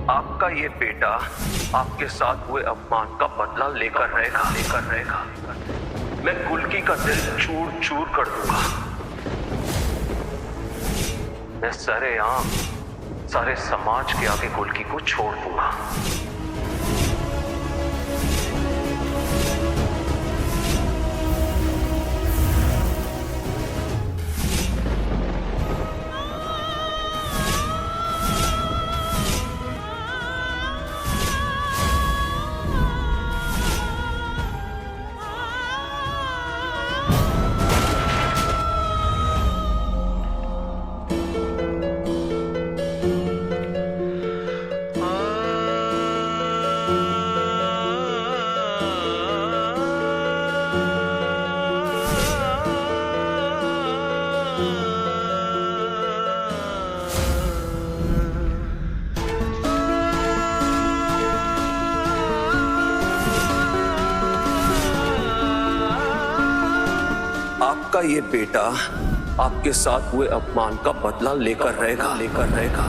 आपका ये बेटा आपके साथ हुए अपमान का बदला लेकर रहेगा। मैं गुलकी का दिल चूर चूर कर दूंगा। मैं सरेआम सारे समाज के आगे गुलकी को छोड़ दूंगा। आपका ये बेटा आपके साथ हुए अपमान का बदला लेकर रहेगा।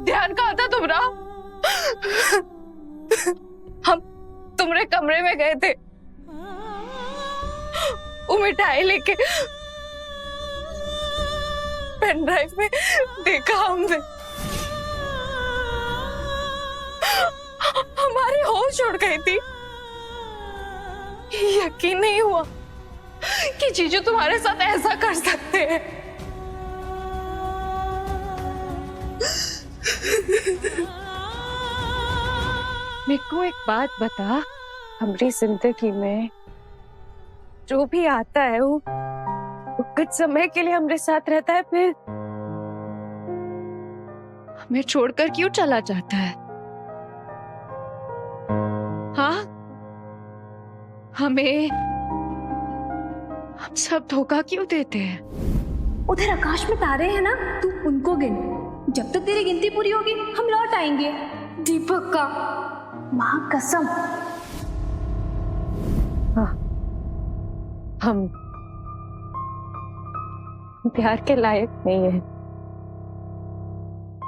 ध्यान कहाँ था तुम्हारा? हम तुम्हारे कमरे में गए थे, वो मिठाई लेके पेन ड्राइव में देखा हमने। हमारी होश उड़ गई थी। यकीन नहीं हुआ कि जीजू तुम्हारे साथ ऐसा कर सकते हैं। मेरे को एक बात बता, हमारी जिंदगी में जो भी आता है वो कुछ समय के लिए हमारे साथ रहता है, फिर हमें छोड़कर क्यों चला जाता है? हाँ, हम सब धोखा क्यों देते हैं? उधर आकाश में तारे हैं ना, तू उनको गिन। जब तक तेरी गिनती पूरी होगी हम लौट आएंगे। दीपक का माँ कसम। हाँ, हम प्यार के लायक नहीं है।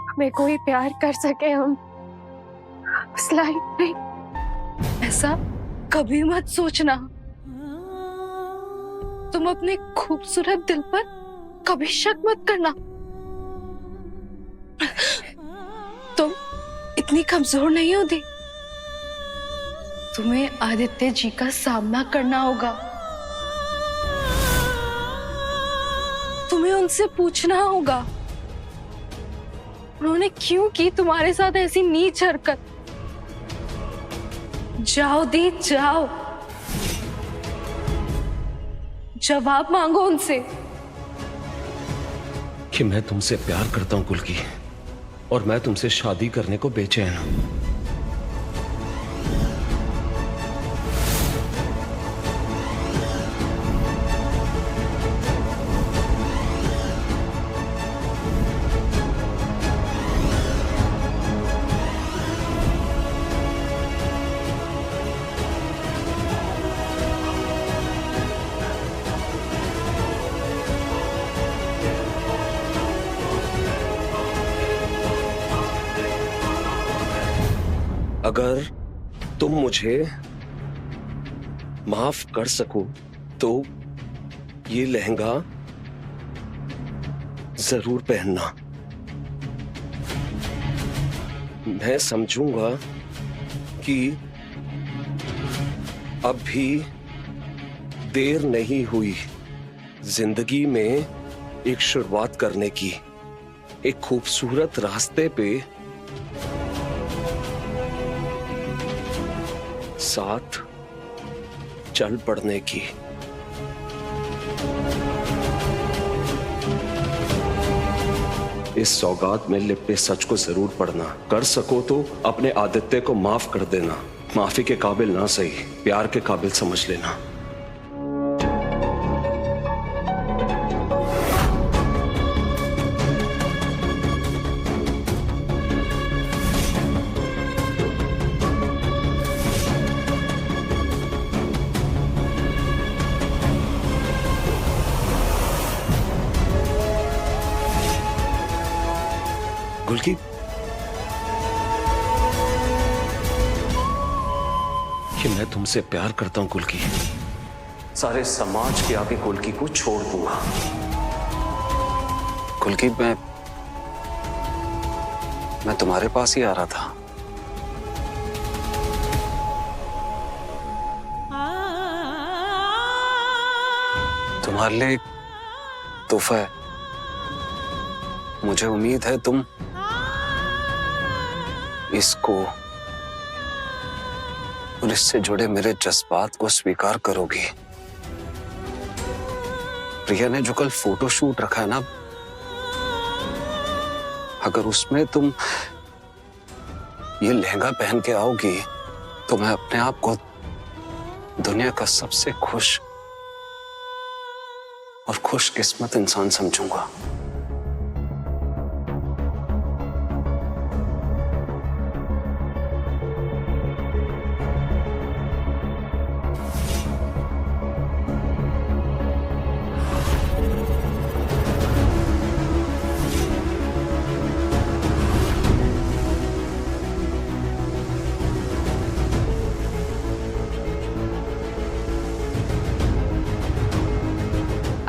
हमें कोई प्यार कर सके, हम उस लायक नहीं। ऐसा कभी मत सोचना। तुम अपने खूबसूरत दिल पर कभी शक मत करना। तुम इतनी कमजोर नहीं होती। तुम्हें आदित्य जी का सामना करना होगा। तुम्हें उनसे पूछना होगा उन्होंने क्यों की तुम्हारे साथ ऐसी नीच हरकत। जाओ दी, जाओ, जवाब मांगो उनसे। कि मैं तुमसे प्यार करता हूं गुलकी, और मैं तुमसे शादी करने को बेचैन हूं। अगर तुम मुझे माफ कर सको तो ये लहंगा जरूर पहनना। मैं समझूंगा कि अब भी देर नहीं हुई जिंदगी में एक शुरुआत करने की, एक खूबसूरत रास्ते पे साथ चल पड़ने की। इस सौगात में लिपटे सच को जरूर पढ़ना। कर सको तो अपने आदित्य को माफ कर देना। माफी के काबिल ना सही, प्यार के काबिल समझ लेना। गुलकी, कि मैं तुमसे प्यार करता हूं गुलकी। सारे समाज के आगे गुलकी को छोड़ दूंगा। गुलकी, मैं तुम्हारे पास ही आ रहा था। तुम्हारे लिए एक तोहफा है। मुझे उम्मीद है तुम इसको और इससे जुड़े मेरे जज्बात को स्वीकार करोगी। प्रिया ने जो कल फोटोशूट रखा है ना, अगर उसमें तुम ये लहंगा पहन के आओगी तो मैं अपने आप को दुनिया का सबसे खुश और खुशकिस्मत इंसान समझूंगा।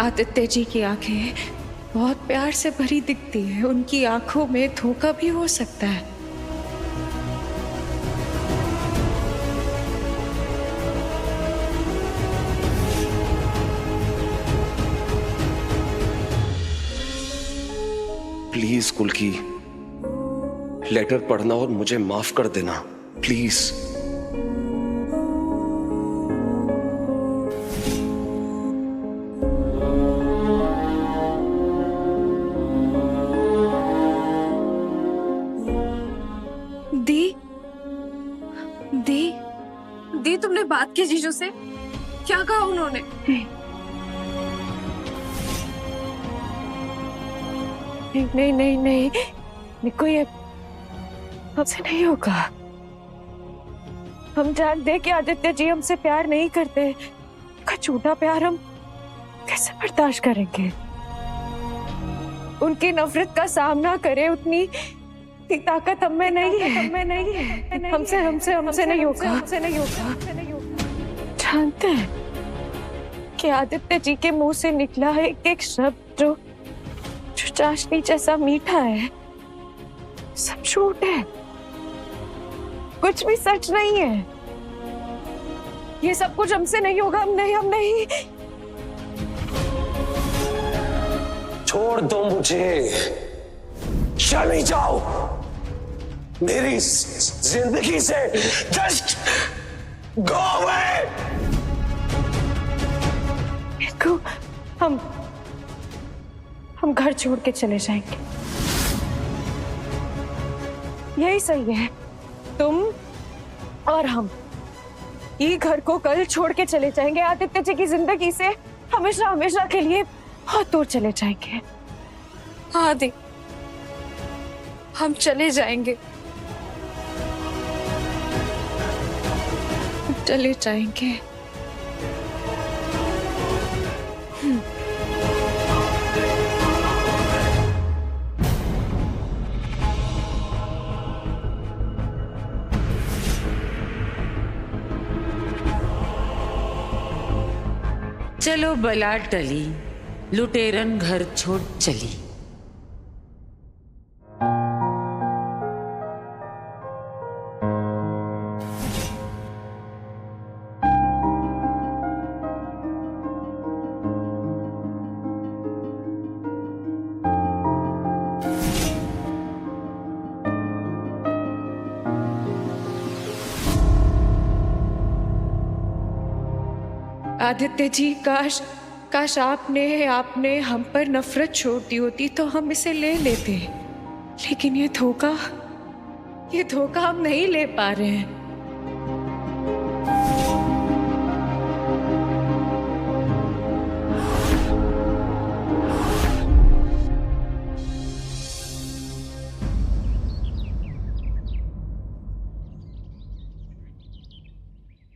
आदित्य जी की आंखें बहुत प्यार से भरी दिखती है। उनकी आंखों में धोखा भी हो सकता है। प्लीज गुलकी, लेटर पढ़ना और मुझे माफ कर देना प्लीज। दी, तुमने बात की जीजू से? क्या कहा उन्होंने? नहीं, निको, ये हमसे नहीं होगा। हम जान दे कि आदित्य जी हमसे प्यार नहीं करते। उनका झूठा प्यार हम कैसे बर्दाश्त करेंगे? उनकी नफरत का सामना करे उतनी ताकत हमें नहीं है। हमसे नहीं होगा। जानते हैं कि आदित्य जी के मुंह से निकला है एक शब्द जो चाशनी जैसा मीठा है, सब झूठ है, कुछ भी सच नहीं है। ये सब कुछ हमसे नहीं होगा। हम नहीं। छोड़ दो मुझे, चली जाओ मेरी जिंदगी से। Just go away. हम घर छोड़ के चले जाएंगे। यही सही है, तुम और हम ये घर को कल छोड़ के चले जाएंगे। आदित्य जी की जिंदगी से हमेशा हमेशा के लिए बहुत दूर चले जाएंगे। आदि, हम चले जाएंगे, चले जाएंगे। चलो बला टली, लुटेरन घर छोड़ चली। आदित्य जी, काश आपने हम पर नफरत छोड़ दी होती तो हम इसे ले लेते, लेकिन ये धोखा हम नहीं ले पा रहे हैं।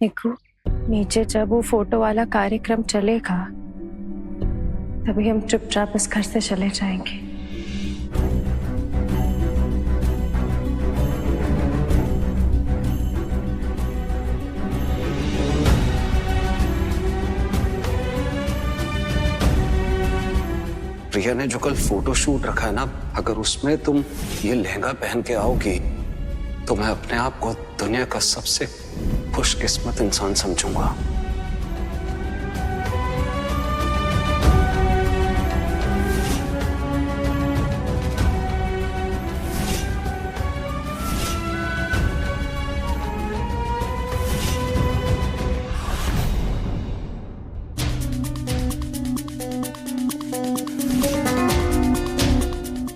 निकू, नीचे जब वो फोटो वाला कार्यक्रम चलेगा तभी हम चुपचाप इस घर से चले जाएंगे। प्रिया ने जो कल फोटो शूट रखा है ना, अगर उसमें तुम ये लहंगा पहन के आओगी तो मैं अपने आप को दुनिया का सबसे खुशकिस्मत इंसान समझूंगा।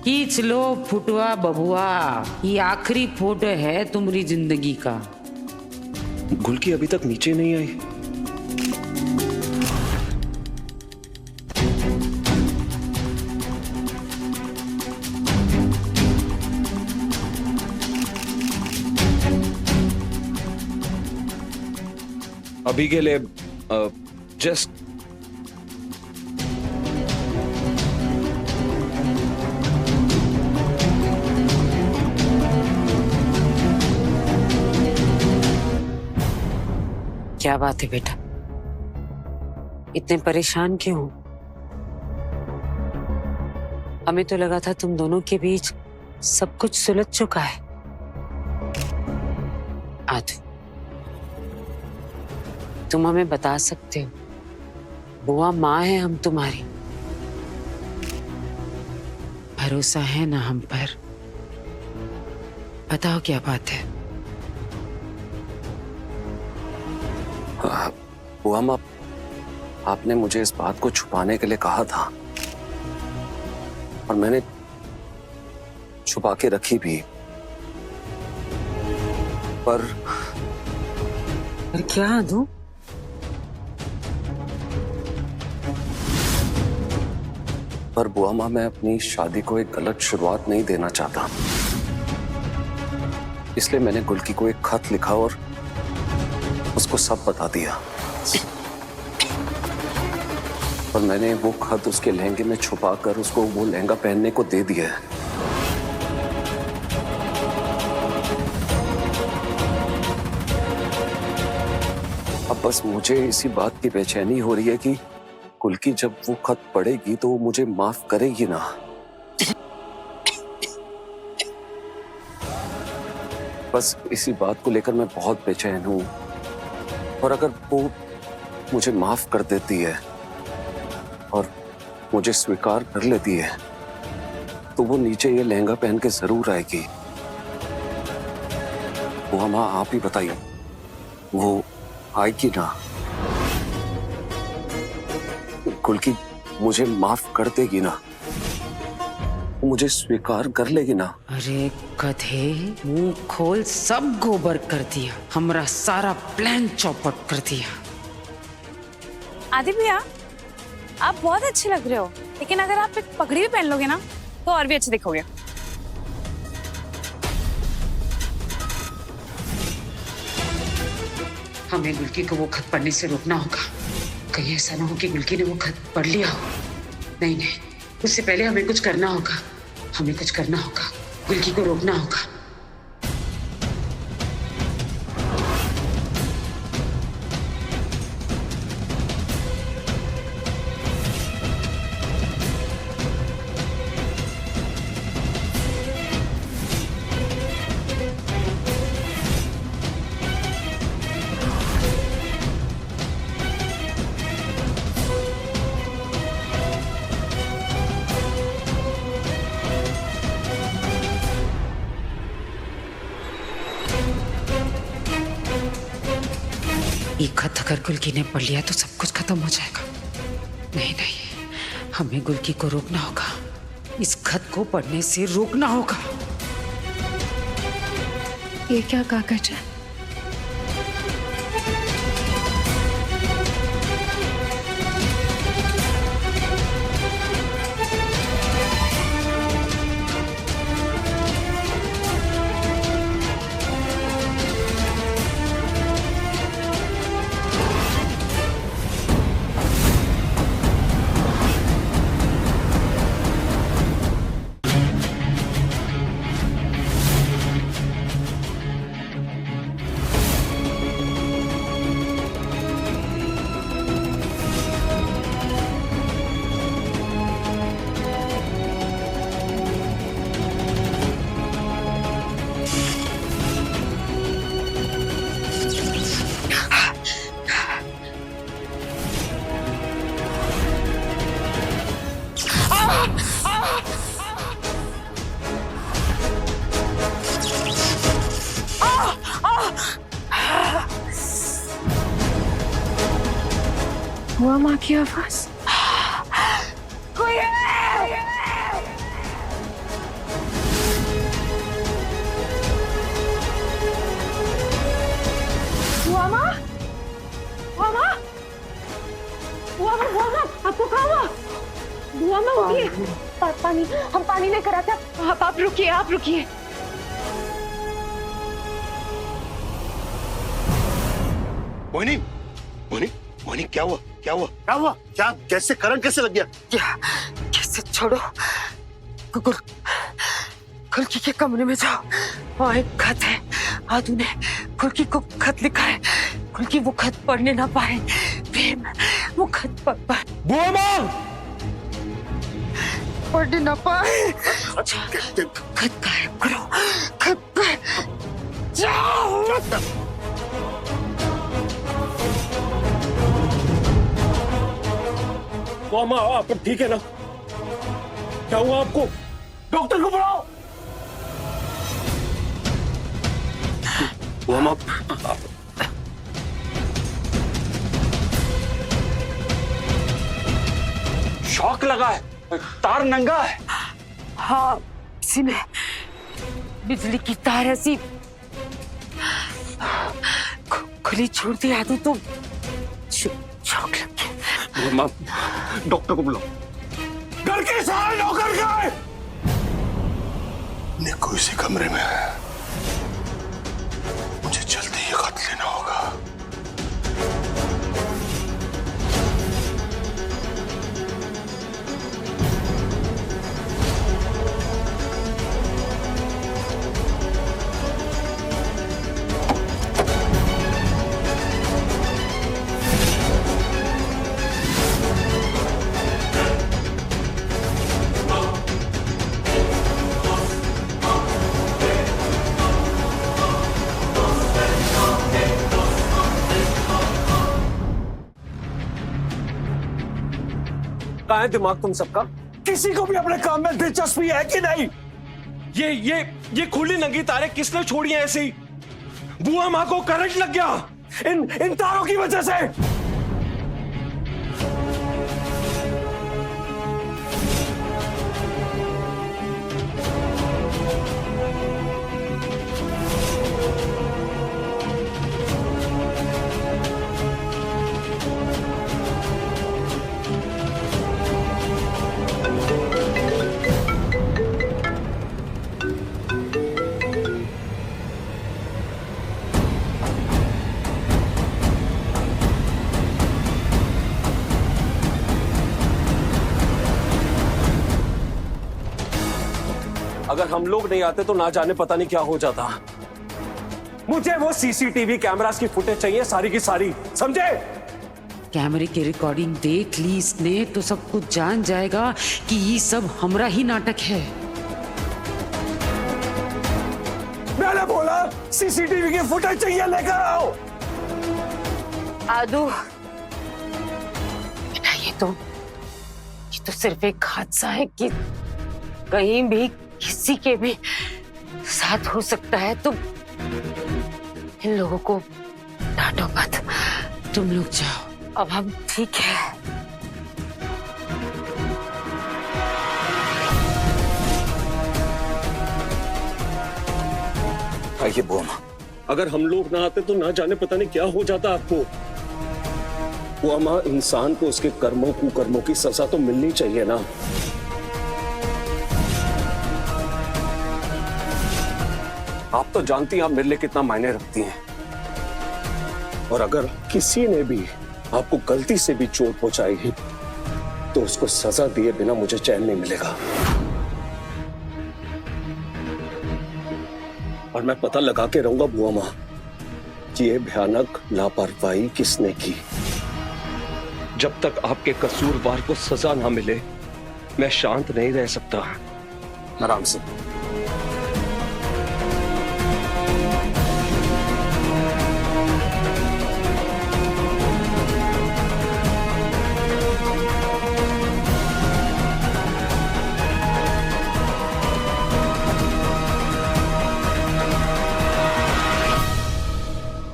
खींच लो फुटुआ बबुआ, ये आखिरी फोटो है तुम्हारी जिंदगी का। गुलकी अभी तक नीचे नहीं आई। अभी के लिए जस्ट क्या बात है बेटा, इतने परेशान क्यों हो? हमें तो लगा था तुम दोनों के बीच सब कुछ सुलझ चुका है। आदि, तुम हमें बता सकते हो, बुआ माँ है हम तुम्हारी, भरोसा है ना हम पर? बताओ क्या बात है। बुआ माँ, आपने मुझे इस बात को छुपाने के लिए कहा था और मैंने छुपा के रखी भी, पर क्या दूं? पर बुआ माँ, मैं अपनी शादी को एक गलत शुरुआत नहीं देना चाहता, इसलिए मैंने गुलकी को एक खत लिखा और उसको सब बता दिया। और मैंने वो खत उसके लहंगे में छुपा कर उसको वो लहंगा पहनने को दे दिया है। अब बस मुझे इसी बात की बेचैनी हो रही है कि गुलकी जब वो खत पढ़ेगी तो वो मुझे माफ करेगी ना। बस इसी बात को लेकर मैं बहुत बेचैन हूं, और अगर वो मुझे माफ कर देती है और मुझे स्वीकार कर लेती है तो वो नीचे ये लहंगा पहन के जरूर आएगी। वो माँ, आप ही बताइए, वो आएगी ना? गुलकी मुझे माफ कर देगी ना? मुझे स्वीकार कर लेगी ना? अरे गधे, मुंह खोल, सब गोबर कर दिया, हमारा सारा प्लान चौपट कर दिया। आदि भैया, आप बहुत अच्छे लग रहे हो, लेकिन अगर आप एक पगड़ी भी पहन लोगे ना तो और भी अच्छे दिखोगे। हमें गुल्की को वो खत पढ़ने से रोकना होगा। कहीं ऐसा ना हो कि गुल्की ने वो खत पढ़ लिया हो। नहीं नहीं, उससे पहले हमें कुछ करना होगा। हमें कुछ करना होगा, गुल्की को रोकना होगा। ये खत अगर गुल्की ने पढ़ लिया तो सब कुछ खत्म हो जाएगा। नहीं नहीं, हमें गुल्की को रोकना होगा, इस खत को पढ़ने से रोकना होगा। ये क्या कागज है? हुआ माँ की आवाज। कोई है! हुआ माँ? हुआ माँ? हुआ माँ? हुआ माँ? आपको कहाँ हुआ? हुआ माँ उठिए, पानी, हम पानी लेकर आते हैं। आप रुकिए, आप रुकिए। मोहिनी, मोहिनी, मोहिनी, क्या हुआ? क्या हुआ? क्या हुआ? क्या? कैसे? करंट कैसे लग गया? क्या? कैसे? छोड़ो, गुल्की के कमरे में जाओ, वहाँ एक खत है। आदू ने गुल्की को खत लिखा है। गुल्की वो खत पढ़ने ना पाए। प्रेम, वो खत पढ़ पाए। बुआ माँ! पढ़ने ना पाए। खत गायब करो, खत गायब। जाओ। मामा, आप ठीक है ना? क्या हुआ आपको? डॉक्टर को बुलाओ। मामा, शॉक लगा है, तार नंगा है। हाँ, इसी में बिजली की तार ऐसी खुली छोड़ दी आदू तो शॉक लग गया। मामा, डॉक्टर को बुलाओ। घर के सारे नौकर गए। निक्कू इसी कमरे में है। मुझे जल्दी ये खत लेना होगा। कहाँ है दिमाग तुम सबका? किसी को भी अपने काम में दिलचस्पी है कि नहीं? ये खुली नंगी तारें किसने छोड़ी हैं ऐसी? बुआ माँ को करंट लग गया इन तारों की वजह से। अगर हम लोग नहीं आते तो ना जाने पता नहीं क्या हो जाता। मुझे वो सीसीटीवी कैमरास की फुटेज चाहिए, सारी की सारी, समझे? कैमरे की रिकॉर्डिंग देख ली इसने तो सब कुछ जान जाएगा कि ये सब हमरा ही नाटक है। मैंने बोला सीसीटीवी की फुटेज चाहिए, लेकर आओ। आदू, बेटा ये तो सिर्फ एक हादसा है कि कहीं भी किसी के भी साथ हो सकता है, तो इन लोगों को डांटो मत, तुम लोग जाओ। अब हम ठीक है। आइए बुआ माँ। अगर हम लोग ना आते तो ना जाने पता नहीं क्या हो जाता आपको। बुआ माँ, इंसान को उसके कर्मों कुकर्मों की सजा तो मिलनी चाहिए ना। आप तो जानती हैं आप मेरे लिए कितना मायने रखती हैं, और अगर किसी ने भी आपको गलती से भी चोट पहुंचाई तो उसको सजा दिए बिना मुझे चैन नहीं मिलेगा। और मैं पता लगा के रहूंगा बुआ माँ कि ये भयानक लापरवाही किसने की। जब तक आपके कसूरवार को सजा ना मिले मैं शांत नहीं रह सकता। आराम से।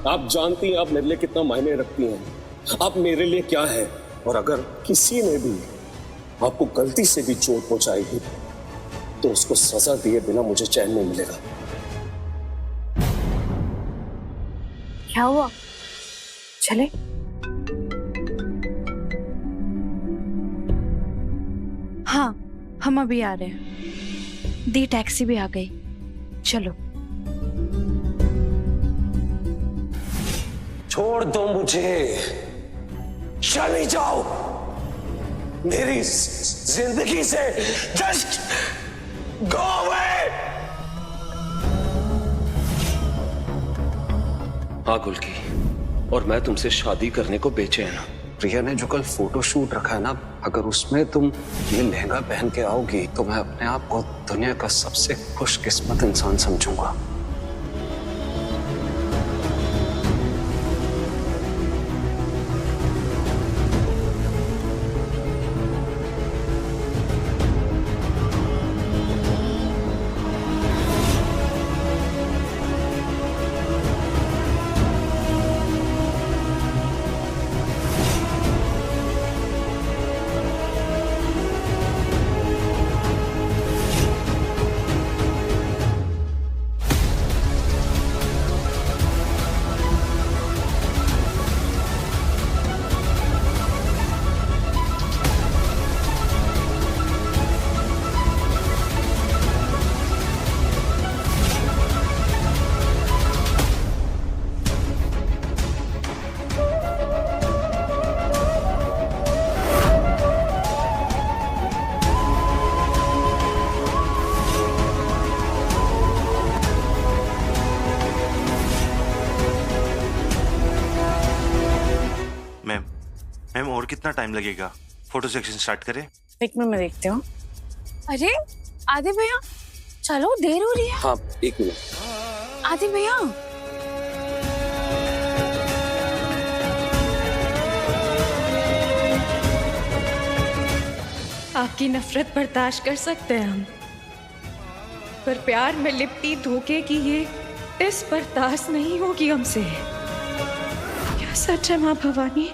आप जानती हैं आप मेरे लिए कितना मायने रखती हैं, आप मेरे लिए क्या है। और अगर किसी ने भी आपको गलती से भी चोट पहुंचाई तो उसको सजा दिए बिना मुझे चैन नहीं मिलेगा। क्या हुआ? चले? हाँ, हम अभी आ रहे हैं। दी टैक्सी भी आ गई, चलो। छोड़ दो मुझे, चली जाओ मेरी जिंदगी से, जस्ट गो अवे। हाँ गुल्की, और मैं तुमसे शादी करने को बेचैन हूं। प्रिया ने जो कल फोटो शूट रखा है ना, अगर उसमें तुम ये लहंगा पहन के आओगी तो मैं अपने आप को दुनिया का सबसे खुशकिस्मत इंसान समझूंगा। मैम और कितना टाइम लगेगा? फोटो सेक्शन स्टार्ट करें? एक मिनट में देखती हूँ। अरे आदि भैया, चलो देर हो रही है। हाँ, एक मिनट। आदि भैया, आपकी नफरत बर्दाश्त कर सकते हैं हम, पर प्यार में लिपटी धोखे की ये टिस बर्दाश्त नहीं होगी हमसे। क्या सच है माँ भवानी?